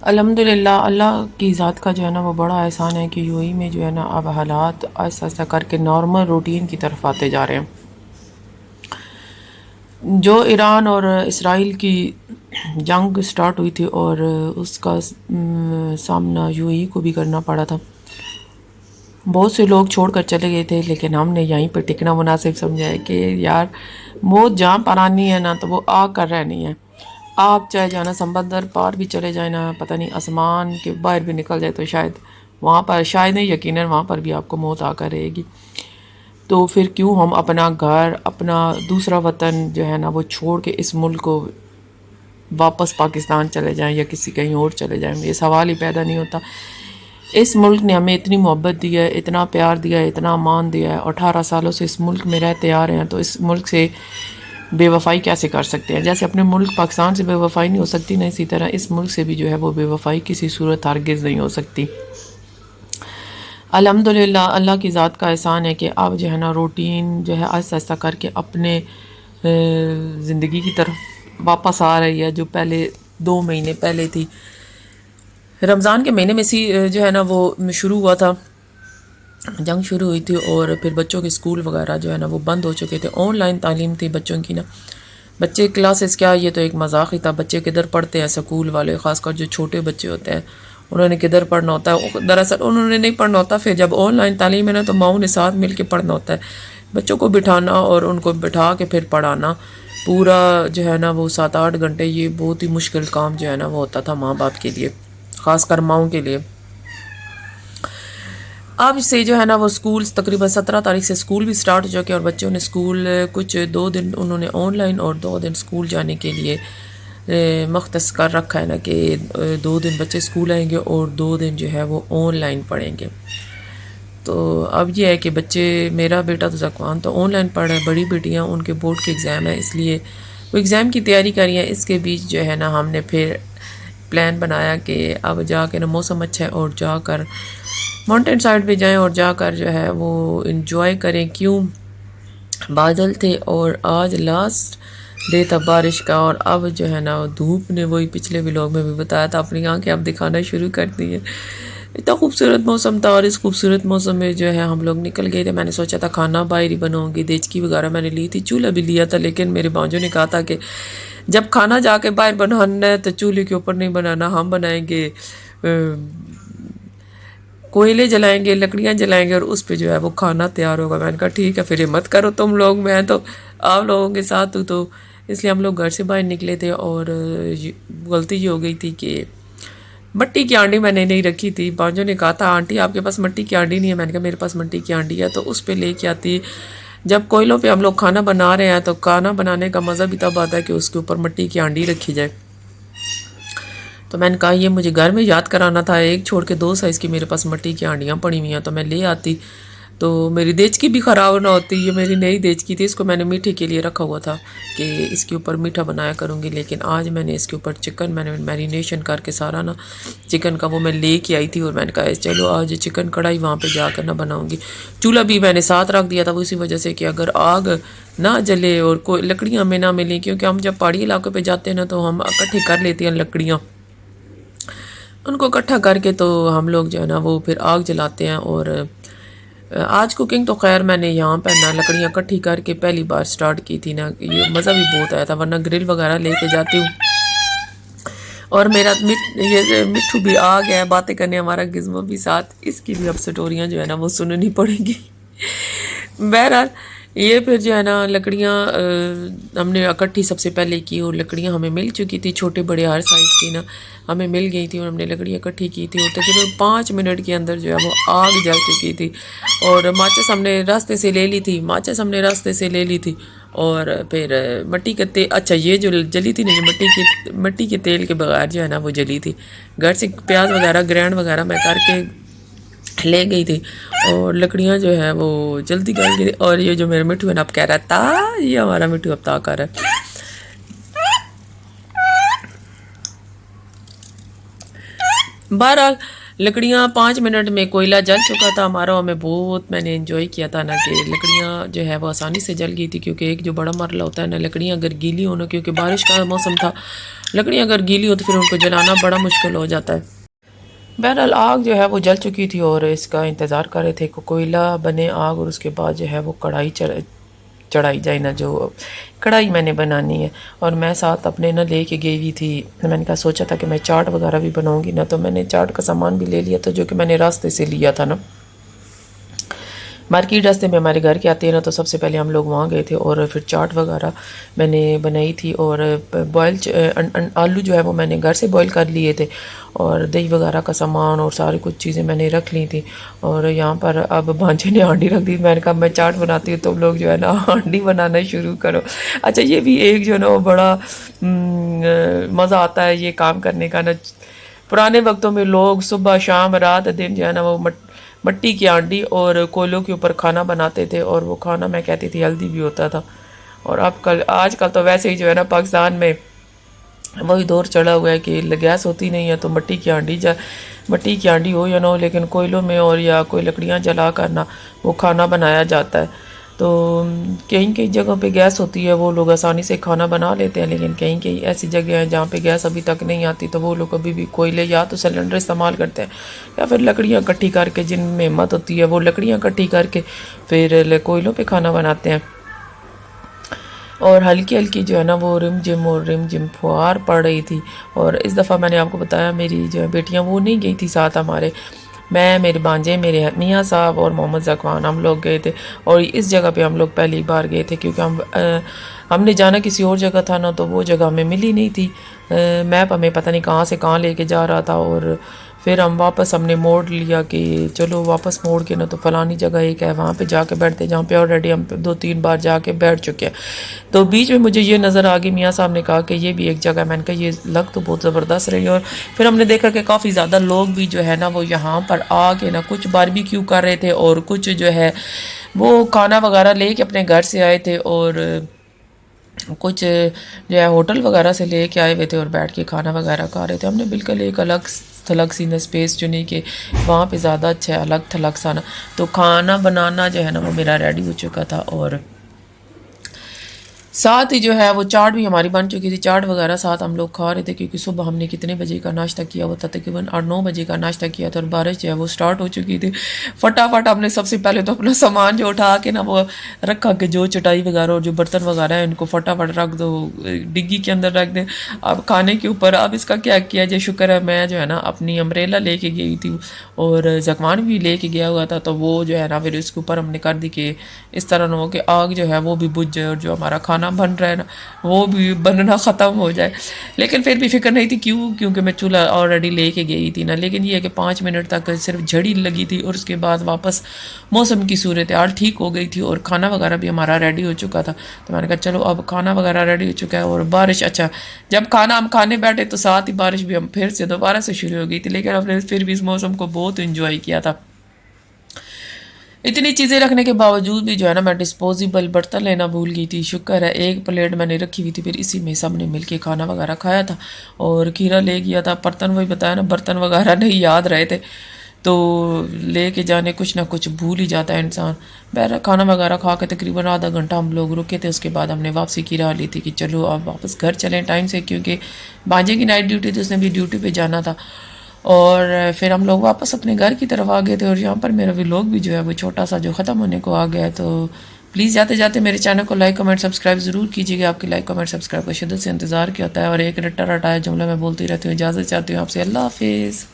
الحمدللہ اللہ کی ذات کا جو ہے نا وہ بڑا احسان ہے کہ یو اے میں جو ہے نا اب حالات آہستہ آہستہ کر کے نارمل روٹین کی طرف آتے جا رہے ہیں. جو ایران اور اسرائیل کی جنگ سٹارٹ ہوئی تھی اور اس کا سامنا یو اے کو بھی کرنا پڑا تھا. بہت سے لوگ چھوڑ کر چلے گئے تھے لیکن ہم نے یہیں پہ ٹکنا مناسب سمجھا ہے کہ یار موت جہاں پر آنی ہے نا تو وہ آ کر رہنی ہے. آپ چاہے جانا سمندر پار بھی چلے جائیں نا، پتہ نہیں آسمان کے باہر بھی نکل جائے تو شاید وہاں پر، شاید نہیں یقیناً وہاں پر بھی آپ کو موت آ کر رہے گی. تو پھر کیوں ہم اپنا گھر، اپنا دوسرا وطن جو ہے نا وہ چھوڑ کے اس ملک کو واپس پاکستان چلے جائیں یا کسی کہیں اور چلے جائیں؟ یہ سوال ہی پیدا نہیں ہوتا. اس ملک نے ہمیں اتنی محبت دی ہے، اتنا پیار دیا ہے، اتنا امان دیا ہے، 18 سالوں سے اس ملک میں رہتے آ رہے ہیں، تو اس ملک سے بے وفائی کیسے کر سکتے ہیں؟ جیسے اپنے ملک پاکستان سے بے وفائی نہیں ہو سکتی نا، اسی طرح اس ملک سے بھی جو ہے وہ بے وفائی کسی صورت ہرگز نہیں ہو سکتی. الحمدللہ اللہ کی ذات کا احسان ہے کہ اب جو ہے نا روٹین جو ہے آہستہ آہستہ کر کے اپنے زندگی کی طرف واپس آ رہی ہے، جو پہلے 2 مہینے پہلے تھی. رمضان کے مہینے میں جو ہے نا وہ شروع ہوا تھا، جنگ شروع ہوئی تھی، اور پھر بچوں کے اسکول وغیرہ جو ہے نا وہ بند ہو چکے تھے. آن لائن تعلیم تھی بچوں کی نا. بچے کلاسز کیا، یہ تو ایک مذاق ہی تھا. بچے کدھر پڑھتے ہیں اسکول والے، خاص کر جو چھوٹے بچے ہوتے ہیں انہوں نے کدھر پڑھنا ہوتا ہے. دراصل انہوں نے نہیں پڑھنا ہوتا، پھر جب آن لائن تعلیم ہے نا تو ماؤں نے ساتھ مل کے پڑھنا ہوتا ہے. بچوں کو بٹھانا اور ان کو بٹھا کے پھر پڑھانا پورا جو ہے نا وہ 7-8 گھنٹے، یہ بہت ہی مشکل کام جو ہے نا وہ ہوتا تھا ماں باپ کے لیے، خاص کر ماؤں کے لیے. اب سے جو ہے نا وہ اسکول تقریباً 17 تاریخ سے اسکول بھی سٹارٹ ہو چکے، اور بچوں نے اسکول کچھ 2 دن انہوں نے آن لائن اور 2 دن اسکول جانے کے لیے مختص کر رکھا ہے نا، کہ 2 دن بچے اسکول آئیں گے اور 2 دن جو ہے وہ آن لائن پڑھیں گے. تو اب یہ ہے کہ بچے، میرا بیٹا تو ذکوان تو آن لائن پڑھ رہا ہے، بڑی بیٹیاں ان کے بورڈ کے ایگزام ہے، اس لیے وہ ایگزام کی تیاری کر رہی ہیں. اس کے بیچ جو ہے نا ہم نے پھر پلان بنایا کہ اب جا کے نا موسم اچھا ہے اور جا کر ماؤنٹین سائڈ پہ جائیں اور جا کر جو ہے وہ انجوائے کریں. کیوں بادل تھے اور آج لاسٹ ڈے تھا بارش کا، اور اب جو ہے نا دھوپ نے، وہی پچھلے ولاگ میں بھی بتایا تھا، اپنی آنکھیں اب دکھانا شروع کر دی ہے. اتنا خوبصورت موسم تھا، اور اس خوبصورت موسم میں جو ہے ہم لوگ نکل گئے تھے. میں نے سوچا تھا کھانا باہر ہی بناؤں گی، دیچکی وغیرہ میں نے لی تھی، چولہا بھی لیا تھا، لیکن میرے بانجوں نے کہا تھا کہ جب کھانا جا کے باہر بنانا ہے تو چولہے کے اوپر نہیں بنانا، ہم بنائیں گے کوئلے جلائیں گے، لکڑیاں جلائیں گے، اور اس پہ جو ہے وہ کھانا تیار ہوگا. میں نے کہا ٹھیک ہے، پھر یہ مت کرو تم لوگ، میں تو آپ لوگوں کے ساتھ ہوں. تو اس لیے ہم لوگ گھر سے باہر نکلے تھے، اور غلطی یہ ہو گئی تھی کہ مٹی کی ہانڈی میں نے نہیں رکھی تھی. بانجوں نے کہا تھا آنٹی آپ کے پاس مٹی کی ہانڈی نہیں ہے، میں نے کہا میرے پاس مٹی کی ہانڈی ہے، تو اس پہ لے کے آتی. جب کوئلوں پہ ہم لوگ کھانا بنا رہے ہیں تو کھانا بنانے کا مزہ بھی تب آتا ہے کہ اس کے اوپر مٹی کی ہانڈی رکھی جائے. تو میں نے کہا یہ مجھے گھر میں یاد کرانا تھا، ایک چھوڑ کے 2 سائز کی میرے پاس مٹی کی ہانڈیاں پڑی ہوئی ہیں، تو میں لے آتی تو میری دیچکی بھی خراب نہ ہوتی. یہ میری نئی دیچکی تھی، اس کو میں نے میٹھے کے لیے رکھا ہوا تھا کہ اس کے اوپر میٹھا بنایا کروں گی، لیکن آج میں نے اس کے اوپر چکن، میں نے میرینیشن کر کے سارا نا چکن کا وہ میں لے کے آئی تھی، اور میں نے کہا چلو آج چکن کڑھائی وہاں پہ جا کر نہ بناؤں گی. چولہا بھی میں نے ساتھ رکھ دیا تھا، وہ اسی وجہ سے کہ اگر آگ نہ جلے اور کوئی لکڑیاں ہمیں نہ ملیں، کیونکہ ہم جب پہاڑی علاقے پہ جاتے ہیں نا تو ہم اکٹھے کر لیتے ہیں لکڑیاں، ان کو اکٹھا کر کے تو ہم لوگ جو ہے نا وہ پھر آگ جلاتے ہیں. اور آج کوکنگ تو خیر میں نے یہاں پہ نا لکڑیاں اکٹھی کر کے پہلی بار سٹارٹ کی تھی نا، یہ مزہ بھی بہت آیا تھا، ورنہ گرل وغیرہ لے کے جاتی ہوں. اور میرا یہ مٹھو بھی آ گیا باتیں کرنے، ہمارا گزمو بھی ساتھ، اس کی بھی اب سٹوریاں جو ہے نا وہ سننی پڑیں گی. بہرحال یہ پھر جو ہے نا لکڑیاں ہم نے اکٹھی سب سے پہلے کی، اور لکڑیاں ہمیں مل چکی تھی، چھوٹے بڑے ہر سائز کی نا ہمیں مل گئی تھی، اور ہم نے لکڑیاں اکٹھی کی تھی، اور تقریباً 5 منٹ کے اندر جو ہے وہ آگ جل چکی تھی. اور ماچس ہم نے راستے سے لے لی تھی، اور پھر مٹی کے تیل، اچھا یہ جو جلی تھی نا، یہ مٹی کے تیل کے بغیر جو ہے نا وہ جلی تھی. گھر سے پیاز وغیرہ گرینڈ وغیرہ میں کر کے لے گئی تھی، اور لکڑیاں جو ہے وہ جلدی گل گئی. اور یہ جو میرا مٹھو ہے نا اب کہہ رہا تھا، یہ ہمارا مٹھو اب تا کر ہے. بہرحال لکڑیاں 5 منٹ میں کوئلہ جل چکا تھا ہمارا. ہمیں بہت میں نے انجوائے کیا تھا نا کہ لکڑیاں جو ہے وہ آسانی سے جل گئی تھی، کیونکہ ایک جو بڑا مرحلہ ہوتا ہے نا لکڑیاں اگر گیلی ہو نا، کیونکہ بارش کا موسم تھا، لکڑیاں اگر گیلی ہو تو پھر ان کو جلانا بڑا مشکل ہو جاتا ہے. بہرحال آگ جو ہے وہ جل چکی تھی اور اس کا انتظار کر رہے تھے کہ کوئلہ بنے آگ، اور اس کے بعد جو ہے وہ کڑھائی چڑھائی جائے نا، جو کڑھائی میں نے بنانی ہے. اور میں ساتھ اپنے نہ لے کے گئی ہوئی تھی. میں نے کہا سوچا تھا کہ میں چاٹ وغیرہ بھی بناؤں گی نا، تو میں نے چاٹ کا سامان بھی لے لیا تھا جو کہ میں نے راستے سے لیا تھا نا. مارکیٹ راستے میں ہمارے گھر کے آتے ہیں نا، تو سب سے پہلے ہم لوگ وہاں گئے تھے اور پھر چاٹ وغیرہ میں نے بنائی تھی. اور بوائل آلو جو ہے وہ میں نے گھر سے بوائل کر لیے تھے، اور دہی وغیرہ کا سامان اور ساری کچھ چیزیں میں نے رکھ لی تھیں. اور یہاں پر اب بھانجے نے ہانڈی رکھ دی. میں نے کہا میں چاٹ بناتی ہوں، تم لوگ جو ہے نا ہانڈی بنانا شروع کرو. اچھا یہ بھی ایک جو ہے نا وہ بڑا مزہ آتا ہے یہ کام کرنے کا نا. پرانے وقتوں میں لوگ صبح شام رات دن جو ہے نا وہ مٹی کی ہانڈی اور کوئلوں کے اوپر کھانا بناتے تھے، اور وہ کھانا میں کہتی تھی ہیلدی بھی ہوتا تھا. اور آج کل تو ویسے ہی جو ہے نا پاکستان میں وہی دور چڑھا ہوا ہے کہ گیس ہوتی نہیں ہے تو مٹی کی ہانڈی ہو یا نہ ہو، لیکن کوئلوں میں اور یا کوئی لکڑیاں جلا کر نا وہ کھانا بنایا جاتا ہے. تو کئی جگہوں پہ گیس ہوتی ہے، وہ لوگ آسانی سے کھانا بنا لیتے ہیں، لیکن کئی ایسی جگہ ہیں جہاں پہ گیس ابھی تک نہیں آتی، تو وہ لوگ ابھی بھی کوئلے یا تو سلنڈر استعمال کرتے ہیں یا پھر لکڑیاں اکٹھی کر کے، جن میں ہمت ہوتی ہے وہ لکڑیاں اکٹھی کر کے پھر کوئلوں پہ کھانا بناتے ہیں. اور ہلکی ہلکی جو ہے نا وہ رم جم فوار پڑ رہی تھی. اور اس دفعہ میں نے آپ کو بتایا میری جو بیٹیاں وہ نہیں گئی تھی ساتھ ہمارے، میں میرے بانجے میرے میاں صاحب اور محمد زکوان ہم لوگ گئے تھے. اور اس جگہ پہ ہم لوگ پہلی بار گئے تھے، کیونکہ ہم نے جانا کسی اور جگہ تھا نا، تو وہ جگہ ہمیں ملی نہیں تھی. میپ ہمیں پتہ نہیں کہاں سے کہاں لے کے جا رہا تھا، اور پھر ہم نے موڑ لیا کہ چلو واپس موڑ کے نا تو فلانی جگہ ایک ہے وہاں پہ جا کے بیٹھتے، جہاں پہ آلریڈی ہم 2-3 بار جا کے بیٹھ چکے ہیں. تو بیچ میں مجھے یہ نظر آ گئی، میاں صاحب نے کہا کہ یہ بھی ایک جگہ. میں نے کہا یہ لگ تو بہت زبردست رہی. اور پھر ہم نے دیکھا کہ کافی زیادہ لوگ بھی جو ہے نا وہ یہاں پر آ کے نا کچھ باربیکیو کر رہے تھے، اور کچھ جو ہے وہ کھانا وغیرہ لے کے اپنے گھر سے آئے تھے، اور کچھ جو ہے ہوٹل وغیرہ سے لے کے آئے ہوئے تھے اور بیٹھ کے کھانا وغیرہ کھا رہے تھے. ہم نے بالکل ایک الگ تھلگ سی نا اسپیس چنی کہ وہاں پہ زیادہ اچھا ہے، الگ تھلگ سا نا. تو کھانا بنانا جو ہے نا وہ میرا ریڈی ہو چکا تھا، اور ساتھ ہی جو ہے وہ چاٹ بھی ہماری بن چکی تھی. چاٹ وغیرہ ساتھ ہم لوگ کھا رہے تھے، کیونکہ صبح ہم نے کتنے بجے کا ناشتہ کیا ہوا تھا، تقریباً 8-9 بجے کا ناشتہ کیا تھا، اور بارش جو ہے وہ سٹارٹ ہو چکی تھی. فٹافٹ ہم نے سب سے پہلے تو اپنا سامان جو اٹھا کے نا وہ رکھا کہ جو چٹائی وغیرہ اور جو برتن وغیرہ ہیں ان کو فٹافٹ رکھ دو، ڈگی کے اندر رکھ دیں. اب کھانے کے اوپر اب اس کا کیا کیا جائے. شکر ہے میں جو ہے نا اپنی امبریلا لے کے گئی تھی، اور زکوان بھی لے کے گیا ہوا تھا، تو وہ جو ہے نا پھر اس کے اوپر ہم نے کر دی کہ اس طرح نہ ہو کہ آگ جو ہے وہ بھی بجھ جائے، اور جو ہمارا کھانا بن رہا ہے نا وہ بھی بننا ختم ہو جائے. لیکن پھر بھی فکر نہیں تھی، کیونکہ میں چولہا آلریڈی لے کے گئی تھی نا. لیکن یہ ہے کہ 5 منٹ تک صرف جھڑی لگی تھی، اور اس کے بعد واپس موسم کی صورتحال ٹھیک ہو گئی تھی، اور کھانا وغیرہ بھی ہمارا ریڈی ہو چکا تھا. تو میں نے کہا چلو اب کھانا وغیرہ ریڈی ہو چکا ہے، اور بارش اچھا جب کھانا ہم کھانے بیٹھے تو ساتھ ہی بارش بھی ہم پھر سے دوبارہ سے شروع ہو گئی تھی. لیکن ہم نے پھر بھی اس موسم کو بہت انجوائے کیا تھا. اتنی چیزیں رکھنے کے باوجود بھی جو ہے نا میں ڈسپوزیبل برتن لینا بھول گئی تھی. شکر ہے ایک پلیٹ میں نے رکھی ہوئی تھی، پھر اسی میں سب نے مل کے کھانا وغیرہ کھایا تھا. اور کھیرا لے گیا تھا. برتن وہی بتایا نا، برتن وغیرہ نہیں یاد رہے تھے، تو لے کے جانے کچھ نہ کچھ بھول ہی جاتا ہے انسان. بہرحال کھانا وغیرہ کھا کے تقریباً آدھا گھنٹہ ہم لوگ رکے تھے. اس کے بعد ہم نے واپسی کی راہ لی تھی کہ چلو اب واپس گھر چلیں ٹائم سے، کیونکہ بانجے کی نائٹ ڈیوٹی تھی، اس نے بھی ڈیوٹی پہ جانا تھا. اور پھر ہم لوگ واپس اپنے گھر کی طرف آ گئے تھے. اور یہاں پر میرا ولاگ بھی جو ہے وہ چھوٹا سا جو ختم ہونے کو آ گیا ہے. تو پلیز جاتے جاتے میرے چینل کو لائک کمنٹ سبسکرائب ضرور کیجیے گا. آپ کی لائک کمنٹ سبسکرائب کا شدت سے انتظار کیا ہوتا ہے. اور ایک رٹا رٹایا جملہ میں بولتی رہتی ہوں. اجازت چاہتی ہوں آپ سے. اللہ حافظ.